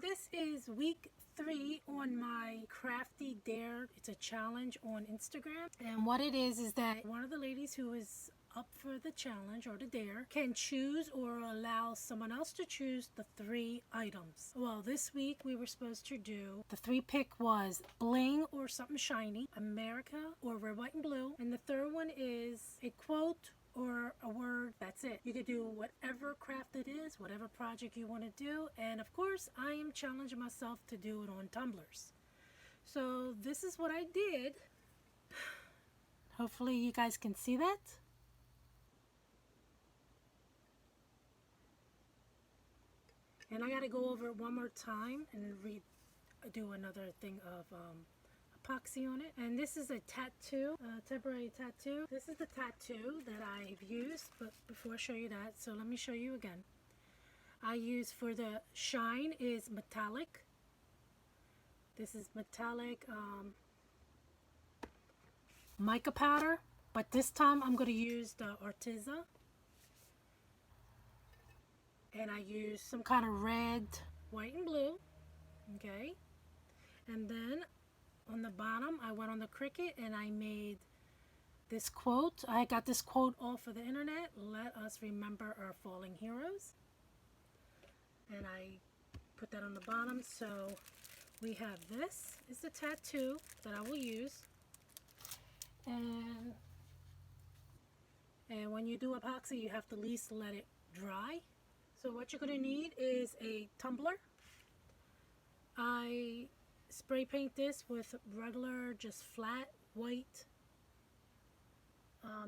This is week 3 on my Crafty Dare. It's a challenge on Instagram. And what it is that one of the ladies who is up for the challenge or the dare can choose or allow someone else to choose the 3 items. Well, this week we were supposed to do, the 3 pick was bling or something shiny, America or red, white, and blue. And the third one is a quote or a word. That's it. You could do whatever craft it is, whatever project you want to do. And of course, I am challenging myself to do it on tumblers. So this is what I did. Hopefully you guys can see that. And I got to go over it one more time and do another thing of epoxy on it. And this is a tattoo, temporary tattoo. This is the tattoo that I've used, but before I show you that, so let me show you again. I use for the shine is metallic. This is metallic mica powder, but this time I'm going to use the Arteza. And I use some kind of red, white, and blue. Okay. And then on the bottom, I went on the Cricut and I made this quote. I got this quote off of the internet. Let us remember our fallen heroes. And I put that on the bottom. So we have this. It's a tattoo that I will use. And when you do epoxy, you have to at least let it dry. So what you're going to need is a tumbler. I spray paint this with regular, just flat, white,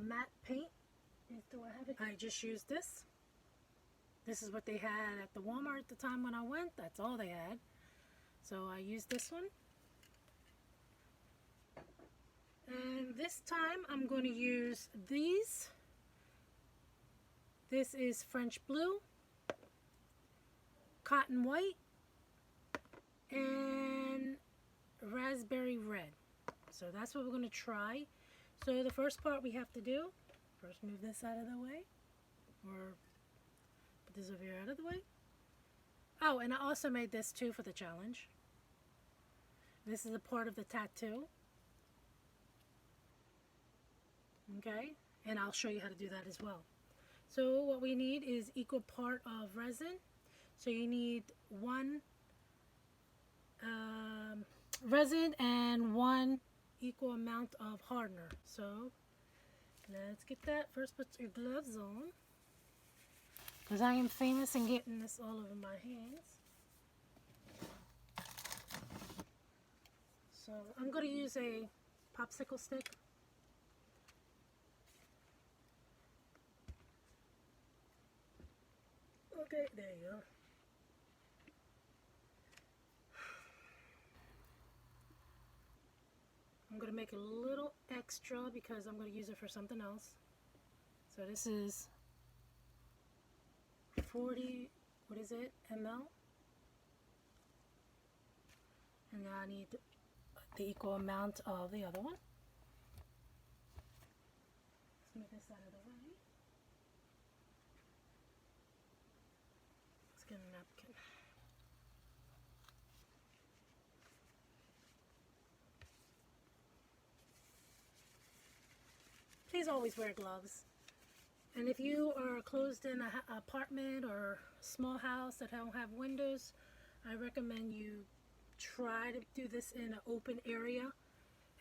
matte paint. Do I have it? I just used this. This is what they had at the Walmart at the time when I went. That's all they had. So I used this one. And this time I'm going to use these. This is French blue, cotton white, and raspberry red. So that's what we're going to try. So the first part we have to do, first move this out of the way, or put this over here out of the way. Oh, and I also made this too for the challenge. This is a part of the tattoo. Okay, and I'll show you how to do that as well. So what we need is equal part of resin. So you need 1 resin and 1 equal amount of hardener. So let's get that. First put your gloves on, because I am famous in getting this all over my hands. So I'm going to use a popsicle stick. Okay, there you go. I'm going to make a little extra because I'm going to use it for something else. So this is 40, what is it, ml? And now I need the equal amount of the other one. Let's move this out of the way. Let's get a napkin. Please always wear gloves. And if you are closed in an apartment or a small house that don't have windows, I recommend you try to do this in an open area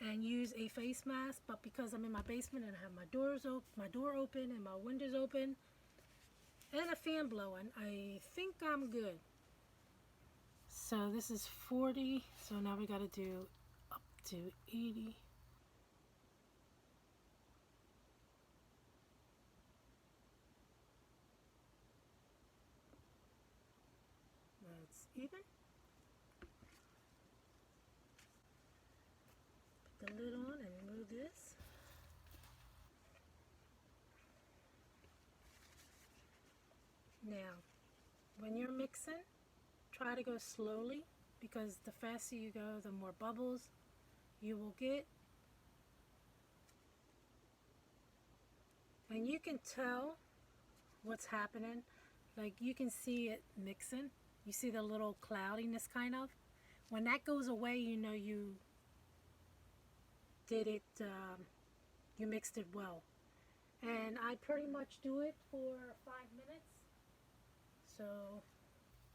and use a face mask. But because I'm in my basement and I have my door open and my windows open and a fan blowing, I think I'm good. So this is 40. So now we got to do up to 80. That's even. Put the lid on and remove this. Now, when you're mixing, try to go slowly, because the faster you go, the more bubbles you will get. And you can tell what's happening. Like, you can see it mixing. You see the little cloudiness kind of? When that goes away, you know you did it, you mixed it well. And I pretty much do it for 5 minutes. So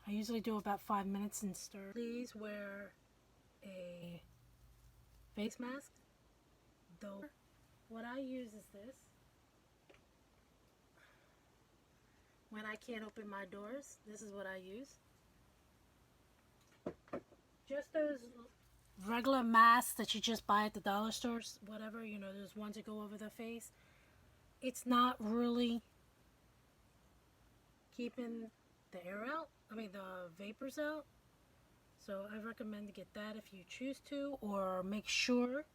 I usually do about 5 minutes and stir. Please wear a face mask. Though what I use is this. When I can't open my doors, this is what I use. Just those regular masks that you just buy at the dollar stores, whatever, you know, those ones that go over the face. It's not really keeping the air out, the vapors out. So I recommend to get that if you choose to, or make sure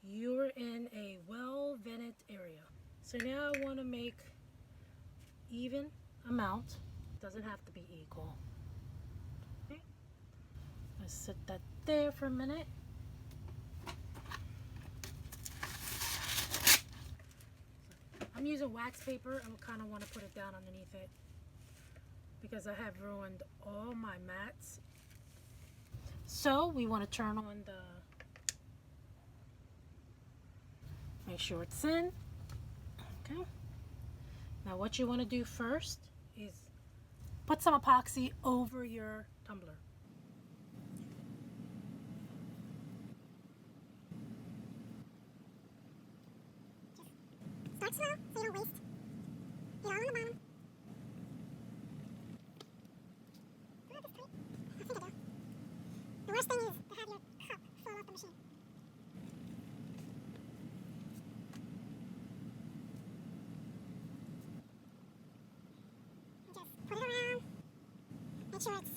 you're in a well vented area. So now I want to make even amount. Doesn't have to be equal. Okay. Let's set that there for a minute. I'm using wax paper. I kind of want to put it down underneath it because I have ruined all my mats. So we want to turn on the, make sure it's in. Okay. Now what you want to do first is put some epoxy over your tumbler. Start slow so you don't waste. Get all on the bottom. Do I have this tight? I think I do. The worst thing is to have your cup fall off the machine. And just put it around. Make sure it's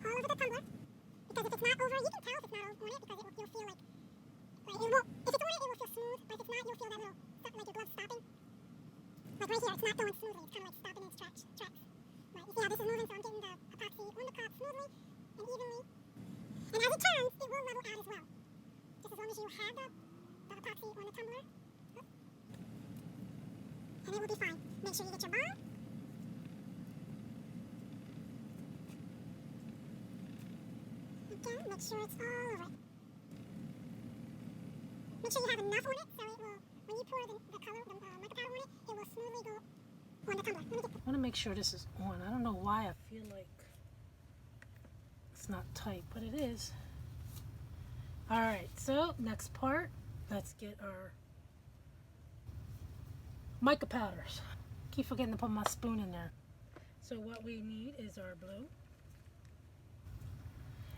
all over the tumbler. Because if it's not over, you can tell if it's not on it because you'll feel like it won't, if it's on it, it will feel smooth, but if it's not, you'll feel that little, something like your glove's stopping. Like right here, it's not going smoothly, it's kind of like stopping in its tracks. But you see how this is moving, so I'm getting the epoxy on the cup smoothly and evenly. And as it turns, it will level out as well. Just as long as you have the epoxy on the tumbler. And it will be fine. Make sure you get your bar. Again, make sure it's all over it. Make sure you have enough on it so it will, when you pour the color, the mica powder on it, it will smoothly go on the tumbler. I want to make sure this is on. I don't know why I feel like it's not tight, but it is. Alright, so next part, let's get our mica powders. Keep forgetting to put my spoon in there. So what we need is our blue.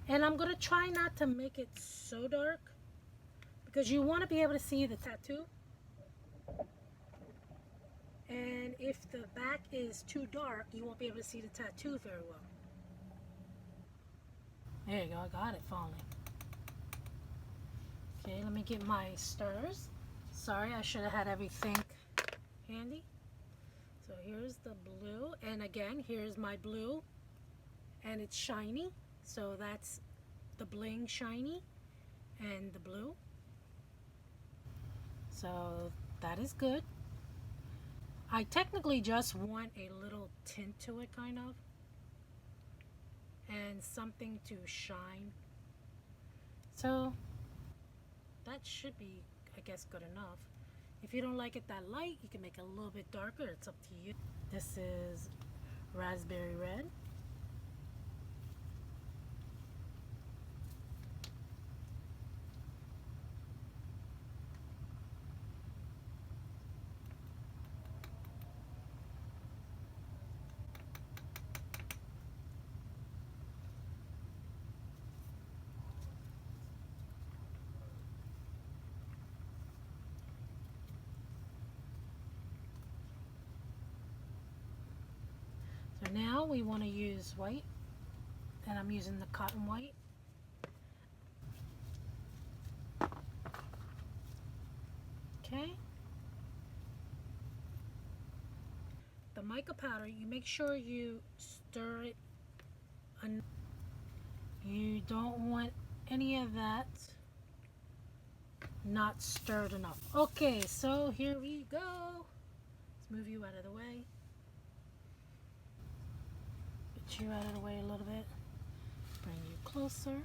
And I'm going to try not to make it so dark, because you want to be able to see the tattoo. And if the back is too dark, you won't be able to see the tattoo very well. There you go, I got it finally. Okay, let me get my stirrers. Sorry, I should have had everything handy. So here's the blue, and again, here's my blue, and it's shiny. So that's the bling shiny and the blue. So that is good. I technically just want a little tint to it, kind of, and something to shine. So that should be, I guess, good enough. If you don't like it that light, you can make it a little bit darker. It's up to you. This is raspberry red. So now we want to use white, and I'm using the cotton white. Okay. The mica powder, you make sure you stir it. You don't want any of that not stirred enough. Okay, so here we go. Let's move you out of the way. Get you out of the way a little bit. Bring you closer.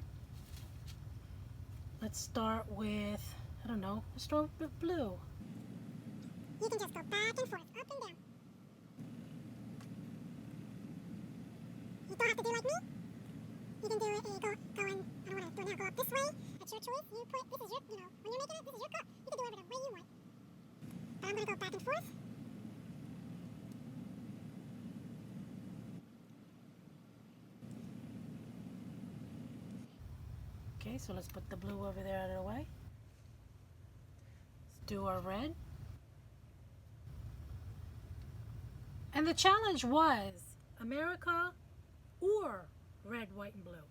Let's start with, I don't know, let's start with blue. You can just go back and forth, up and down. You don't have to do like me. You can do it, go in, I don't want to do it now, go up this way. That's your choice. You put, this is your, when you're making it, this is your cup. You can do whatever the way you want. But I'm going to go back and forth. Okay, so let's put the blue over there out of the way. Let's do our red. And the challenge was America or red, white, and blue.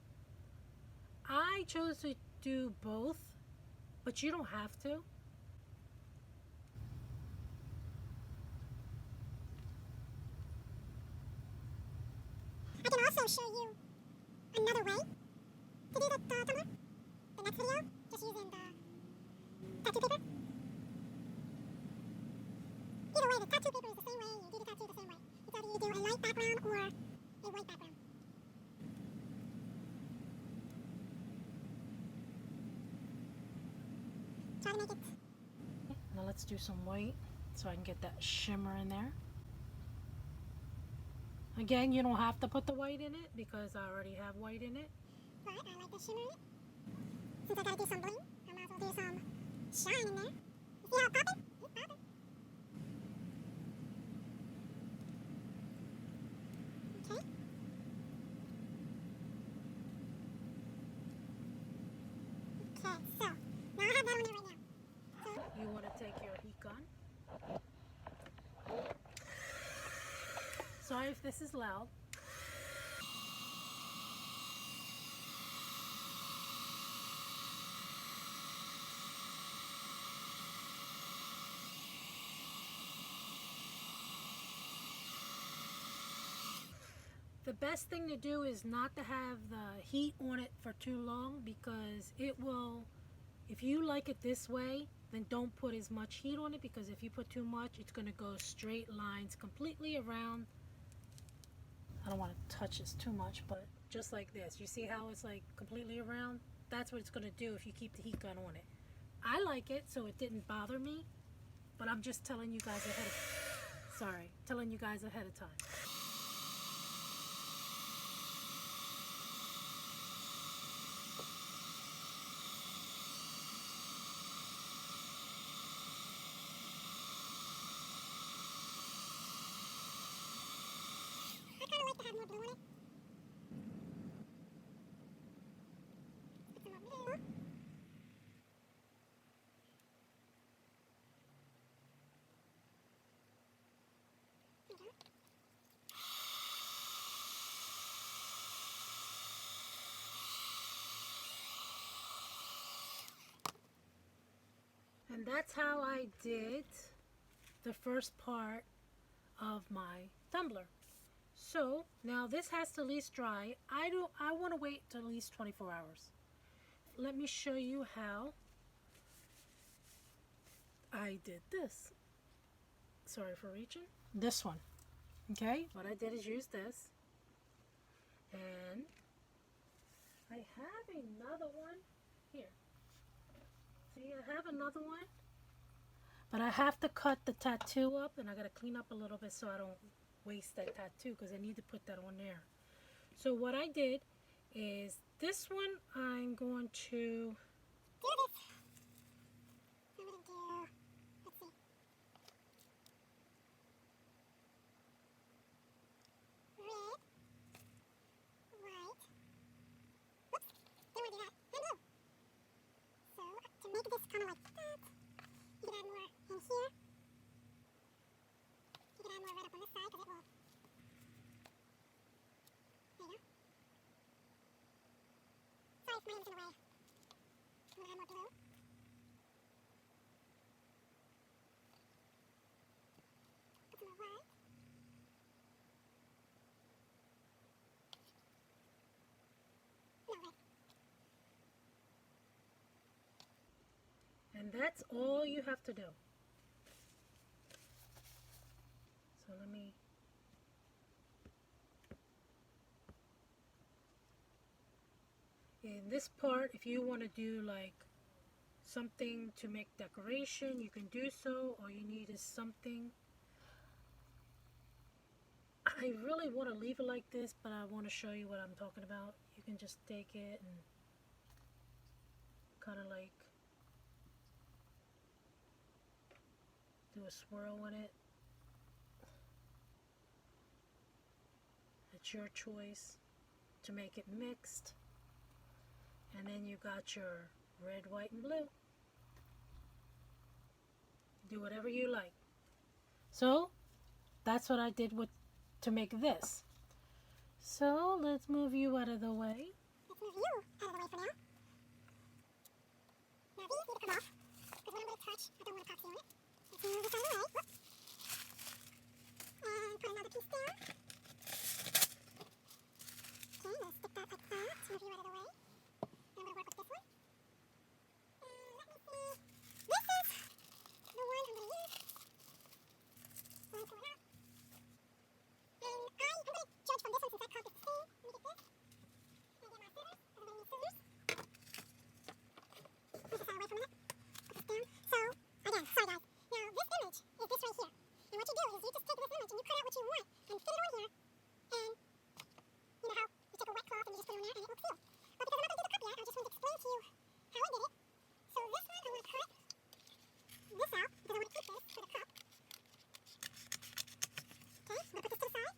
I chose to do both, but you don't have to. I can also show you another way to do the tumbler. The next video, just using the tattoo paper. Either way, the tattoo paper is the same way, you do the tattoo the same way. It's either you do a light background or a white background. Try to make it. Now let's do some white so I can get that shimmer in there. Again, you don't have to put the white in it because I already have white in it. But I like the shimmer in it. Since I gotta do some bling, I might as well do some shine in there. You see how it's popping? It's popping. Okay. Okay, so now I have that on there right now. So You want to take your heat gun. Sorry if this is loud. The best thing to do is not to have the heat on it for too long because it will, if you like it this way, then don't put as much heat on it because if you put too much, it's going to go straight lines completely around. I don't want to touch this too much, but just like this. You see how it's like completely around? That's what it's going to do if you keep the heat gun on it. I like it, so it didn't bother me, but I'm just telling you guys ahead of, telling you guys ahead of time. I kind of like to have more blue in it. Put some more blue. Okay. And that's how I did the first part of my tumbler. So now this has to at least dry. I want to wait till at least 24 hours. Let me show you how I did this. Sorry for reaching. This one. Okay, what I did is use this. And I have another one here. See, I have another one. But I have to cut the tattoo up and I got to clean up a little bit so I don't waste that tattoo because I need to put that on there. So what I did is this one I'm going to Do this. I'm gonna do, let's see. Red, white. Whoops, didn't want to do that. And blue. So to make this kind of like that, you can add more in here. You can add more red up on this side because it will. There you go. Sorry if my hand's in the way. I'm gonna add more blue. Put some more white. No red. and that's all you have to do. So let me In this part, if you want to do like something to make decoration, you can do so. All you need is something. I really want to leave it like this, but I want to show you what I'm talking about. You can just take it and kind of like do a swirl with it. It's your choice to make it mixed. And then you got your red, white, and blue. Do whatever you like. So that's what I did to make this. So let's move you out of the way. Let's move you out of the way for now. Now these need to come off, because when I'm going to touch, I don't want epoxy on it. Let's move this out of the way. And put another piece down. Okay, let's stick that like that. Move you out of the way. Then I'm going to work with this one. And let me see. This is the one I'm going to use. One, two, and out. And I'm going to judge from this one since I carved it the same. Let me get this. And get my scissors. Everybody needs scissors. Push this out away for a minute. Put this down. So, again, sorry guys. Now, this image is this right here. And what you do is you just take this image and you cut out what you want and fit it on here. And you know how you take a wet cloth and you just put it on there and it will seal. But because I'm not going to do the cup yet, I just wanted to explain to you how I did it. So this one, I'm going to cut this out because I want to keep this for the cup. Okay, I'm going to put this to the side.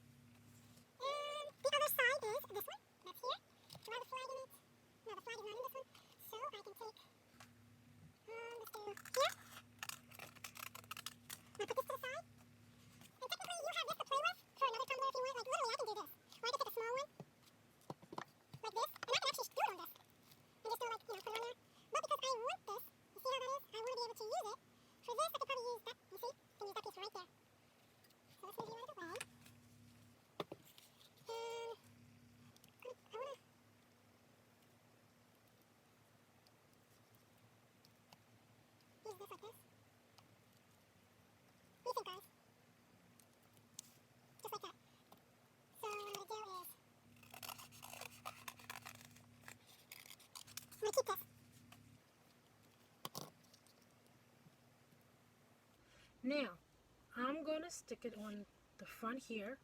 And the other side is this one. That's here. Do I have a flag in it? No, the flag is not in this one. So I can take, let's do here. Now put this to the side. And technically you have this to play with for another tumbler if you want. Like literally I can do this. Or I can take a small one. Like this. And I can actually do it on this. And just do like, put it on there. But because I want this, you see how that is? I want to be able to use it. For this I could probably use that, you see? I can use that piece right there. So let's move you out of the way. And I want to use this like this. What do you think, guys? Just like that. So what I'm going to do is I'm going to keep this. Now, I'm going to stick it on the front here.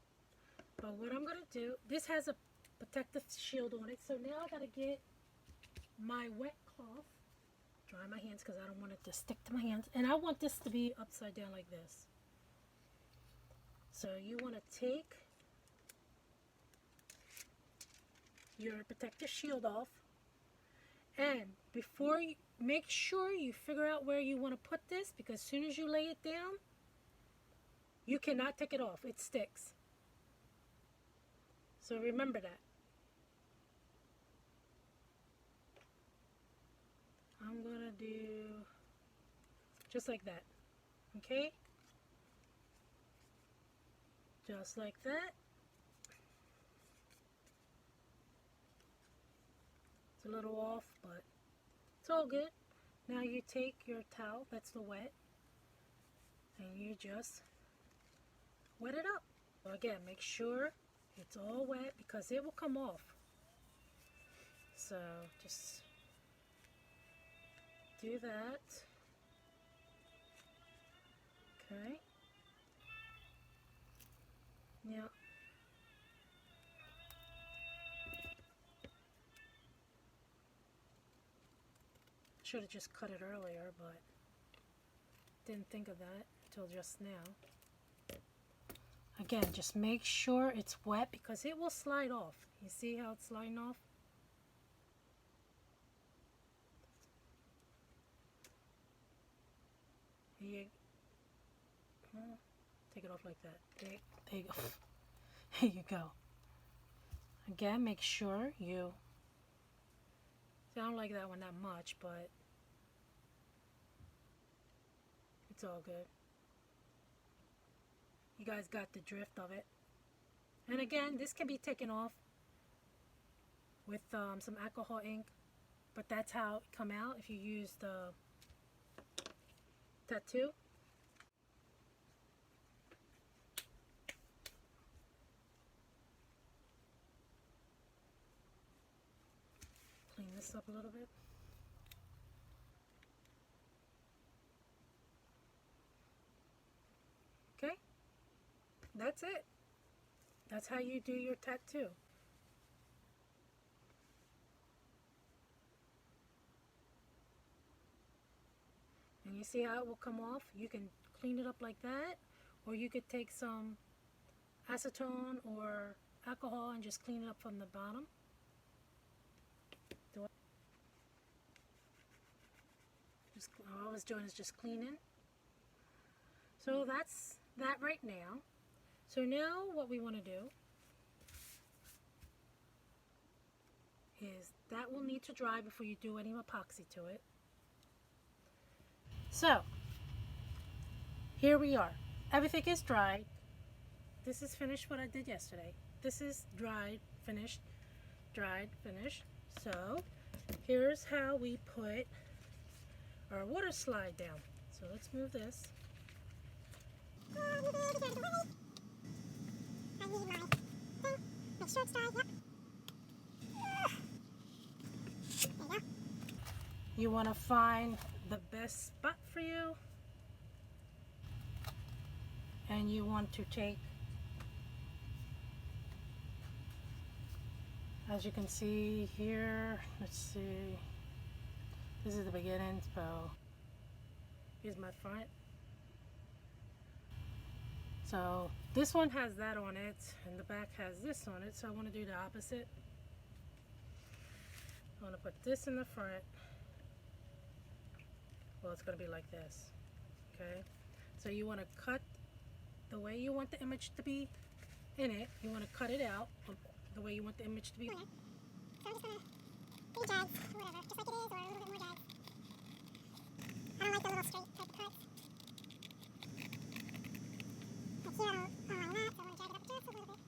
But what I'm going to do, this has a protective shield on it. So now I got to get my wet cloth. Dry my hands because I don't want it to stick to my hands. And I want this to be upside down like this. So you want to take your protective shield off. And before you, make sure you figure out where you want to put this, because as soon as you lay it down, you cannot take it off. It sticks. So remember that. I'm going to do just like that. Okay? Just like that. It's a little off, but it's all good. Now you take your towel, that's the wet, and you just wet it up. So again, make sure it's all wet because it will come off. So just do that. Okay. Now should have just cut it earlier, but didn't think of that until just now. Again, just make sure it's wet because it will slide off. You see how it's sliding off? Here you, take it off like that. There you go. There you go. Again, make sure you, I don't like that one that much, but it's all good. You guys got the drift of it. And again, this can be taken off with some alcohol ink, but that's how it come out if you use the tattoo. Clean this up a little bit. Okay, that's it. That's how you do your tattoo. And you see how it will come off? You can clean it up like that, or you could take some acetone or alcohol and just clean it up from the bottom. All I was doing is just cleaning. So that's that right now. So now what we want to do is that will need to dry before you do any epoxy to it. So here we are. Everything is dried. This is finished what I did yesterday. This is dried, finished, dried, finished. So here's how we put our water slide down. So let's move this. I need my thing. Make sure it's dry, yep. There you go. You want to find the best spot for you. And you want to take, as you can see here, let's see, this is the beginning, so here's my front. So this one has that on it, and the back has this on it, so I want to do the opposite. I want to put this in the front. Well, it's going to be like this, okay? So you want to cut the way you want the image to be in it. You want to cut it out the way you want the image to be. Okay. So I'm just going to 3 jags, or whatever, just like it is, or a little bit more jags. I don't like the little straight type cuts. Like here, I don't like that, so I want to jag it up just a little bit.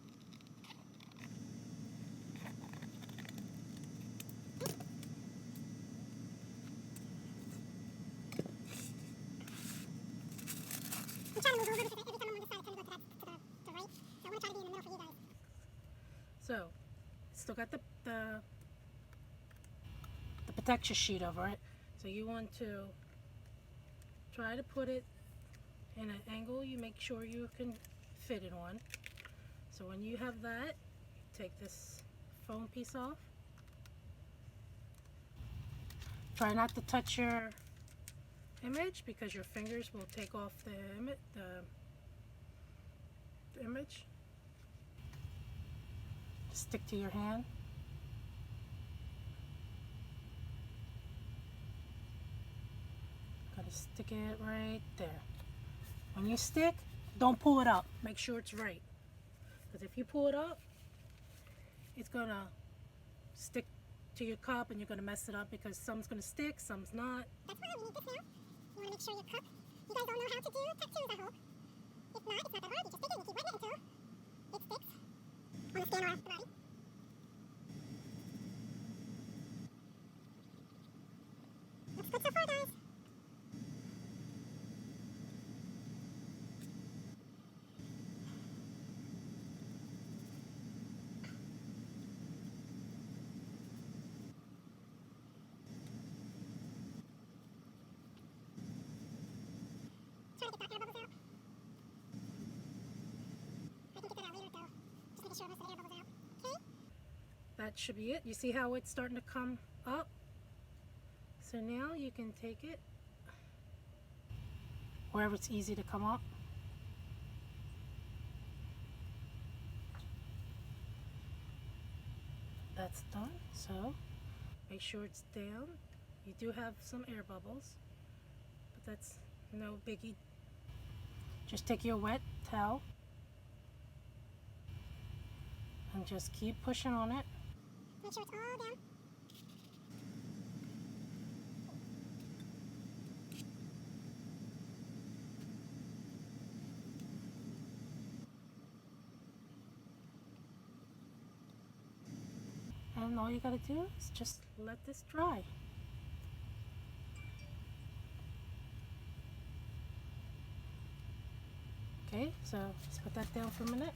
I'm trying to move over because every time I'm on this side, I tend to go to the right. So I want to try to be in the middle for you guys. So still got the protection sheet over it. So you want to try to put it in an angle you make sure you can fit it on. So when you have that, take this foam piece off. Try not to touch your image because your fingers will take off the image. Stick to your hand. Gotta stick it right there. When you stick, don't pull it up. Make sure it's right. Because if you pull it up, it's gonna stick to your cup and you're gonna mess it up because some's gonna stick, some's not. That's why we need this now. You want to make sure your cup, you guys all know how to do tattoos, I hope. If not, it's not that hard. You just stick it and you keep wetting it until it sticks on the skin or the body. Looks good so far, guys. Trying to get that air bubbles out. I can get that out later though. Just making sure most of the air bubbles out. Okay? That should be it. You see how it's starting to come up? So now you can take it wherever it's easy to come up. That's done. So make sure it's down. You do have some air bubbles, but that's no biggie. Just take your wet towel and just keep pushing on it. Make sure it's all down. And all you gotta do is just let this dry. Okay, so let's put that down for a minute.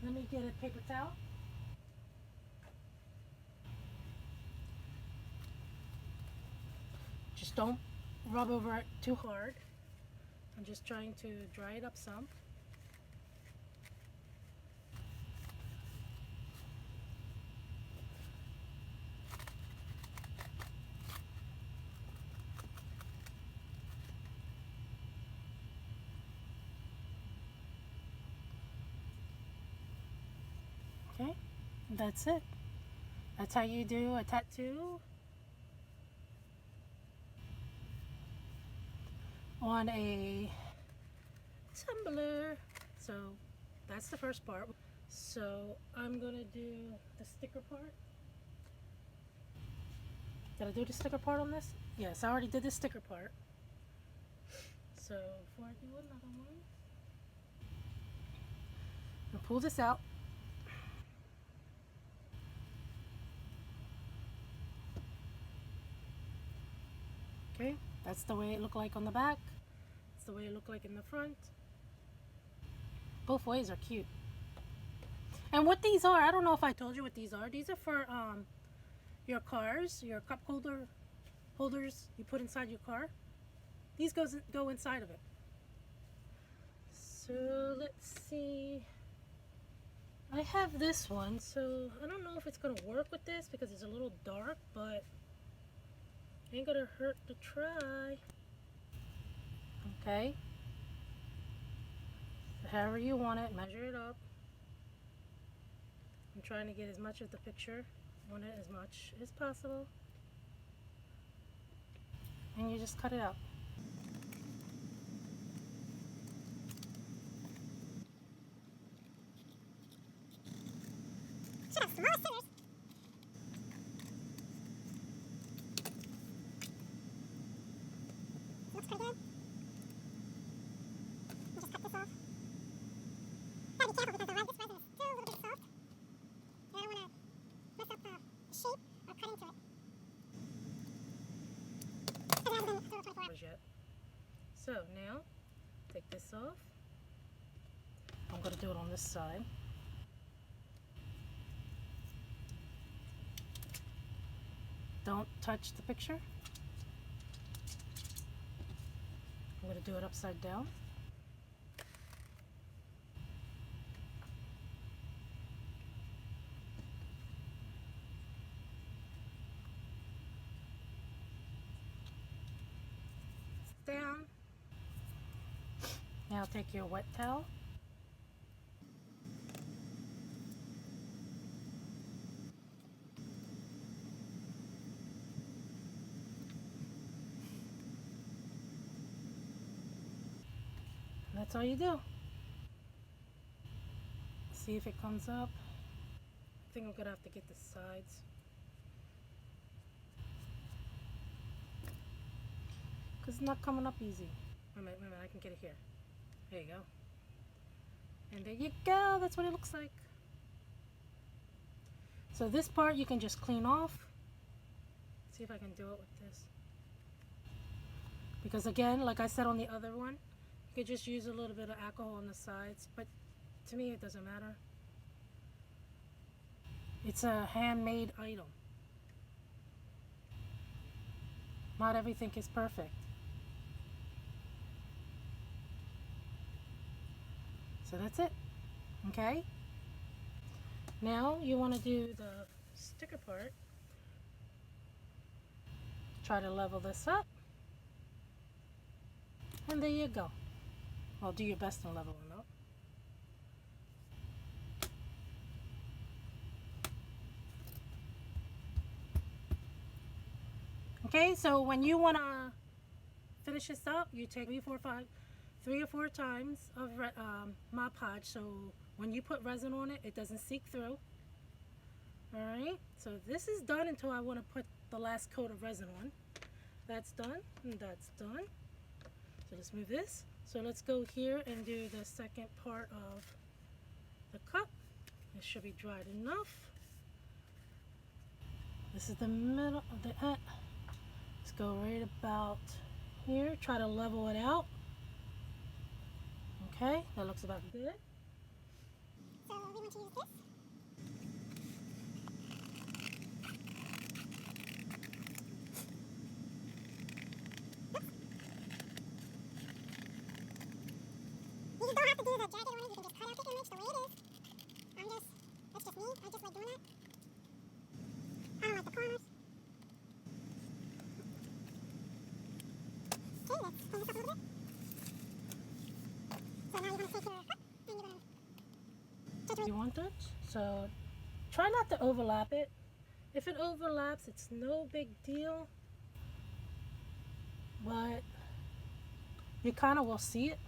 Let me get a paper towel. Just don't rub over it too hard. I'm just trying to dry it up some. Okay, that's it. That's how you do a tattoo on a tumbler. So that's the first part. So I'm gonna do the sticker part. Did I do the sticker part on this? Yes, I already did the sticker part. So before I do another one, I'll pull this out. Okay, that's the way it looked like on the back. That's the way it looked like in the front. Both ways are cute. And what these are, I don't know if I told you what these are. These are for your cars, your cup holders you put inside your car. These go inside of it. So let's see. I have this one, so I don't know if it's gonna work with this because it's a little dark, but ain't gonna hurt to try. Okay. So however you want it, measure it up. I'm trying to get as much of the picture on it as much as possible. And you just cut it out. Should have smaller scissors. Looks pretty good. I'll just cut this off. Gotta be careful because this resin is still a little bit soft. And I don't want to mess up the shape or cut into it. Because it hasn't been through 24 hours. Yet. So now, take this off. I'm gonna do it on this side. Don't touch the picture. I'm going to do it upside down. Down. Now take your wet towel. That's all you do. See if it comes up. I think I'm gonna have to get the sides. Because it's not coming up easy. Wait a minute, I can get it here. There you go. And there you go, that's what it looks like. So this part you can just clean off. See if I can do it with this. Because again, like I said on the other one, you could just use a little bit of alcohol on the sides, but to me it doesn't matter. It's a handmade item. Not everything is perfect. So that's it. Okay? Now you want to do the sticker part. Try to level this up. And there you go. Well, do your best in leveling up. Okay, so when you want to finish this up, you take 3 or 4 times of Mod Podge, so when you put resin on it, it doesn't seep through. Alright, so this is done until I want to put the last coat of resin on. That's done, and that's done. So let's move this. So let's go here and do the second part of the cup. It should be dried enough. This is the middle of the end. Let's go right about here. Try to level it out. Okay, that looks about good. So we want to use this. like jagged ones, you can just cut out the image the way it is. That's just me. I just like doing that. I don't like the corners. Okay, let's clean this up a little bit. So now you're going to take your cup and you're going to... You want that? So try not to overlap it. If it overlaps, it's no big deal. But you kind of will see it.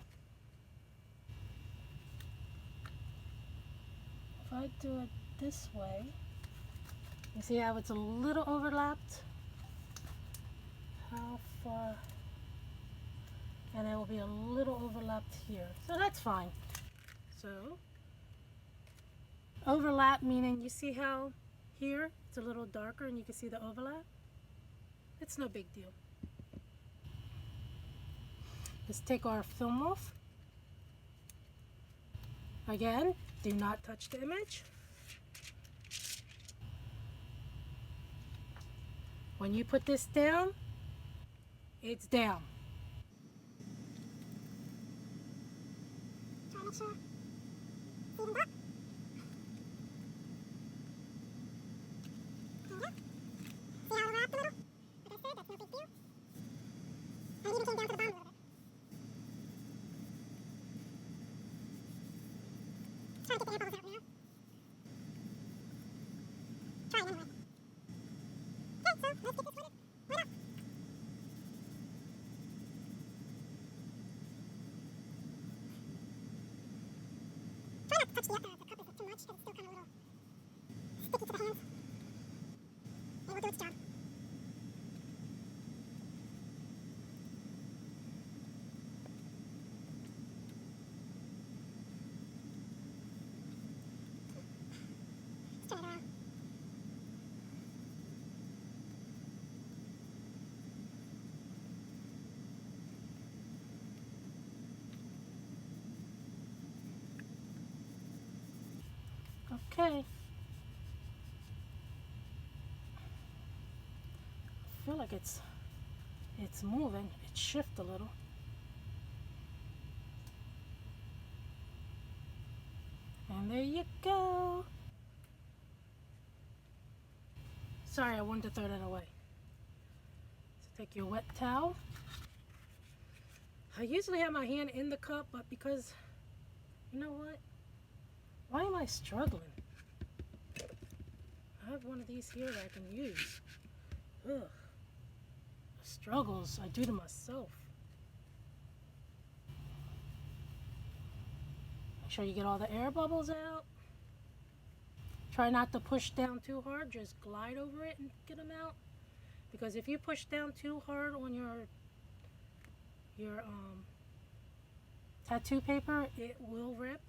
If I do it this way, you see how it's a little overlapped? How far? And it will be a little overlapped here. So that's fine. So, overlap meaning you see how here it's a little darker and you can see the overlap? It's no big deal. Let's take our film off. Again, do not touch the image. When you put this down, it's down. Try to make sure. Evened up. There you go. See how it wrapped a little? Like I said, that's no big deal. And it even came down to the bottom a little bit. Try to get the air bubbles out now. Try it anyway. Okay, so let's get this sorted. Right up. Try not to touch the cup if it's too much, because it's still kind of a little sticky to the hands. It will do its job. Let's turn it around. Okay. I feel like it's moving. It shifts a little. And there you go. Sorry, I wanted to throw that away. So take your wet towel. I usually have my hand in the cup, but because, you know what? Why am I struggling? I have one of these here that I can use. Ugh. The struggles I do to myself. Make sure you get all the air bubbles out. Try not to push down too hard. Just glide over it and get them out. Because if you push down too hard on your tattoo paper, it will rip.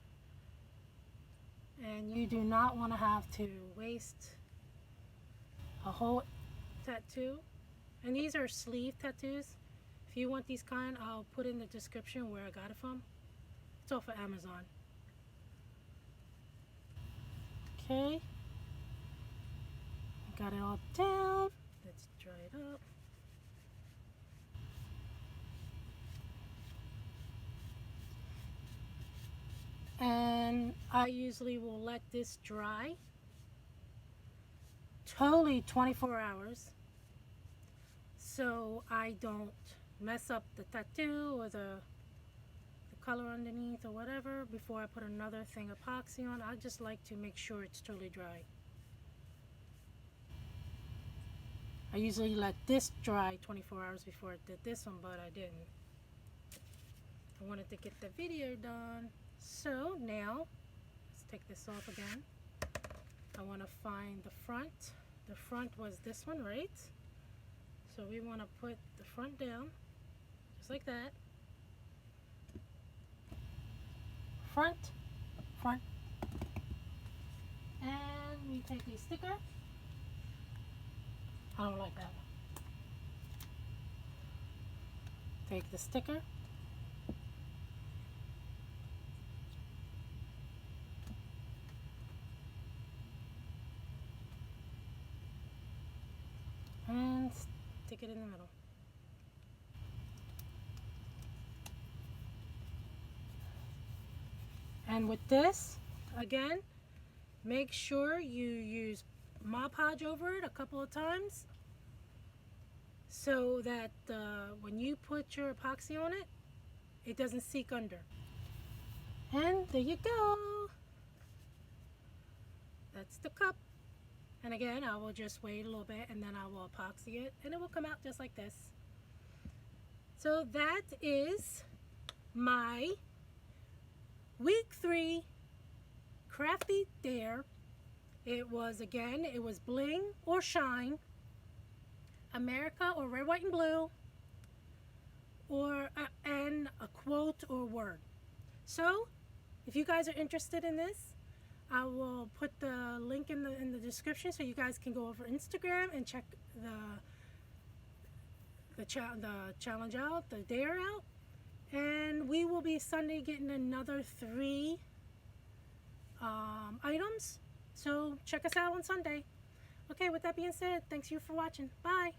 And you do not want to have to waste a whole tattoo. And these are sleeve tattoos. If you want these kind, I'll put in the description where I got it from. It's off of Amazon. Okay. Got it all down. Let's dry it up. And I usually will let this dry totally 24 hours so I don't mess up the tattoo or the color underneath or whatever before I put another thing epoxy on. I just like to make sure it's totally dry. I usually let this dry 24 hours before I did this one, but I didn't. I wanted to get the video done. So now, let's take this off again. I want to find the front. The front was this one, right? So we want to put the front down, just like that. Front, front. And we take a sticker. I don't like that one. Take the sticker. And stick it in the middle. And with this, again, make sure you use Mod Podge over it a couple of times so that when you put your epoxy on it, it doesn't seep under. And there you go. That's the cup. And again, I will just wait a little bit and then I will epoxy it and it will come out just like this. So that is my week 3 crafty dare. It was bling or shine, America or red, white, and blue, or and a quote or word. So if you guys are interested in this, I will put the link in the description so you guys can go over Instagram and check the challenge out, the dare out. And we will be Sunday getting another 3 items. So check us out on Sunday. Okay, with that being said, thanks you for watching. Bye.